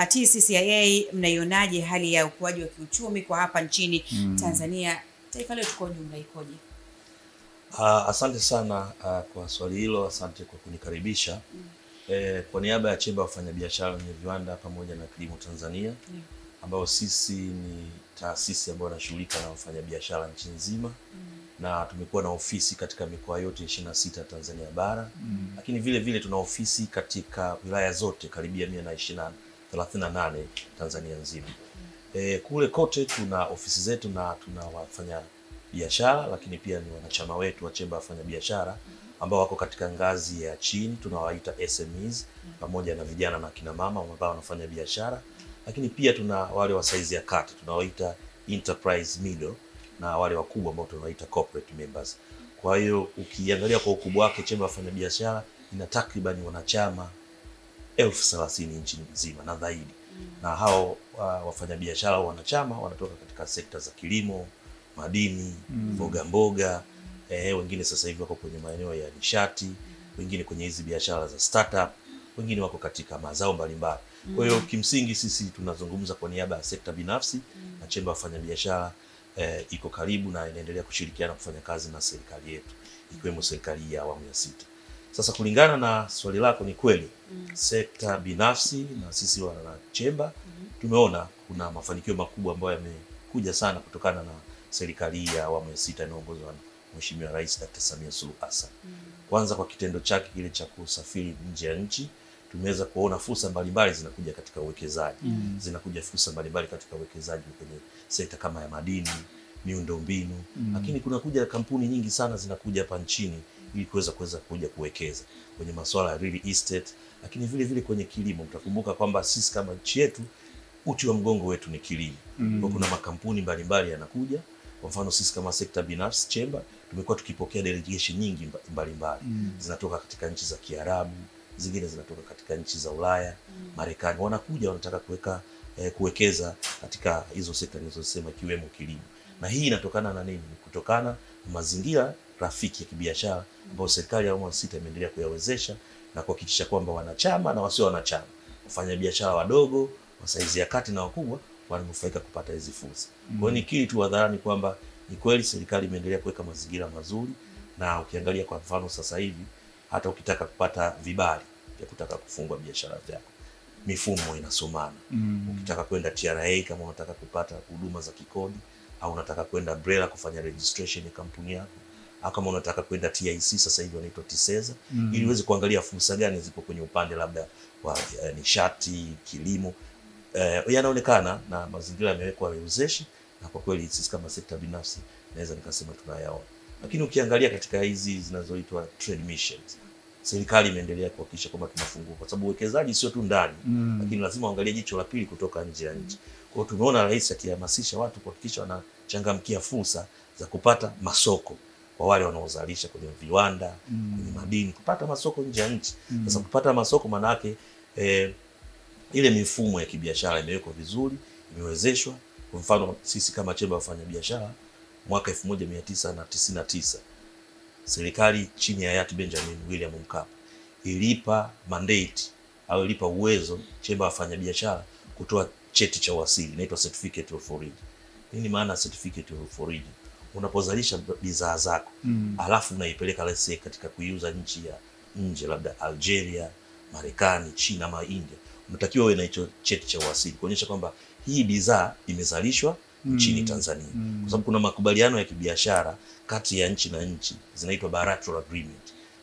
TCCIA mnaionaje hali ya ukuaji wa kiuchumi kwa hapa nchini Tanzania? Taifa letu kwa ujumla ikoje? Asante sana kwa swali hilo, asante kwa kunikaribisha. Kwa niaba ya Chemba wafanyabiashara wenye viwanda pamoja na kilimo Tanzania, ambao sisi ni taasisi ambayo inashughulika na wafanyabiashara nchi nzima, na tumekuwa na ofisi katika mikoa yote 26 Tanzania bara, lakini vile vile tuna ofisi katika wilaya zote karibia 138 Tanzania nzima. Kule kote tuna ofisi zetu na tuna wafanya biashara, lakini pia ni wanachama wetu wa Chemba wafanyabiashara ambao wako katika ngazi ya chini, tunawaita SMEs, pamoja na vijana na kina mama ambao wanafanya biashara, lakini pia tuna wale wa size ya kati tunawaita enterprise middle, na wale wakubwa ambao tunawaita corporate members. Kwa hiyo ukiangalia kwa ukubwa wake, Chemba wafanyabiashara ina takriban wanachama 30,000 nchi nzima na zaidi. Na hao wafanyabiashara wanachama wanatoka katika sekta za kilimo, madini, mboga, wengine sasa hivi wako kwenye maeneo ya nishati, wengine kwenye hizi biashara za startup, wengine wako katika mazao mbalimbali. Kwa hiyo kimsingi sisi tunazungumza kwa niaba ya sekta binafsi, na Chemba wafanyabiashara iko karibu na inaendelea kushirikiana kufanya kazi na serikali yetu, ikiwemo serikali ya awamu ya 6. Sasa kulingana na swali lako, ni kweli sekta binafsi na sisi wana Chemba tumeona kuna mafanikio makubwa ambayo yamekuja sana kutokana na serikali ya awamu ya 6 inayoongozwa na Mheshimiwa Rais Dr. Samia Suluhu Hassan. Kwanza kwa kitendo chake kile cha kusafiri nje ya nchi, tumeweza kuona fursa mbalimbali zinakuja katika uwekezaji. Zinakuja fursa mbalimbali katika uwekezaji kwenye sekta kama ya madini, miundombinu, lakini kuna kuja kampuni nyingi sana zinakuja hapa nchini ili kuweza kuja kuwekeza kwenye masuala ya real estate, lakini vile vile kwenye kilimo. Mtakumbuka kwamba sisi kama nchi yetu uti wa mgongo wetu ni kilimo. Kwa kuna makampuni mbalimbali yanakuja. Kwa mfano sisi kama sekta binafsi Chemba tumekuwa tukipokea delegation nyingi mbalimbali. Zinatoka katika nchi za Kiarabu, zingine zinatoka katika nchi za Ulaya, Marekani. Wanakuja wanataka kuwekeza katika hizo sekta nilizosema, ikiwemo kilimo. Na hii inatokana na nini? Kutokana na mazingira rafiki ya kibiashara ambayo serikali ya awamu ya 6 imeendelea kuyawezesha na kuhakikisha kwamba wanachama na wasio wanachama, wafanyabiashara wadogo, wa saizi ya kati na wakubwa, wananufaika kupata hizi fursa. Kwa hiyo nikiri tu hadharani kwamba ni kweli serikali imeendelea kuweka mazingira mazuri, na ukiangalia kwa mfano sasa hivi hata ukitaka kupata vibali vya kutaka kufungua biashara yako, mifumo inasomana. Ukitaka kwenda TRA kama unataka kupata huduma za kikodi, au unataka kwenda BRELA kufanya registration ya kampuni yako, au kama unataka kwenda TIC sasa hivi wanaitwa TISEZA, ili uweze kuangalia fursa gani zipo kwenye upande labda wa nishati, kilimo, yanaonekana na mazingira yamewekwa wezeshi, na kwa kweli sisi kama sekta binafsi naweza nikasema tunayaona. Lakini ukiangalia katika hizi zinazoitwa trade missions, serikali imeendelea kuhakikisha kwamba tunafungua, kwa sababu uwekezaji sio tu ndani, lakini lazima uangalie jicho la pili kutoka nje ya nchi. Kwa hiyo tumeona rais akihamasisha watu kuhakikisha wanachangamkia fursa za kupata masoko kwa wale wanaozalisha kwenye viwanda, kwenye madini, kupata masoko nje ya nchi. Sasa kupata masoko maana yake ile mifumo ya kibiashara imewekwa vizuri, imewezeshwa. Kwa mfano sisi kama Chemba wafanyabiashara mwaka 1999 serikali chini ya hayati Benjamin William Mkapa ilipa mandate au ilipa uwezo Chemba wafanyabiashara kutoa cheti cha uasili, inaitwa certificate of origin. Nini maana certificate of origin? Unapozalisha bidhaa zako alafu unaipeleka let's say katika kuiuza nchi ya nje, labda Algeria, Marekani, China ama India, unatakiwa uwe na hicho cheti cha uasili kuonyesha kwamba hii bidhaa imezalishwa nchini Tanzania. Kwa sababu kuna makubaliano ya kibiashara kati ya nchi na nchi zinaitwa bilateral agreement.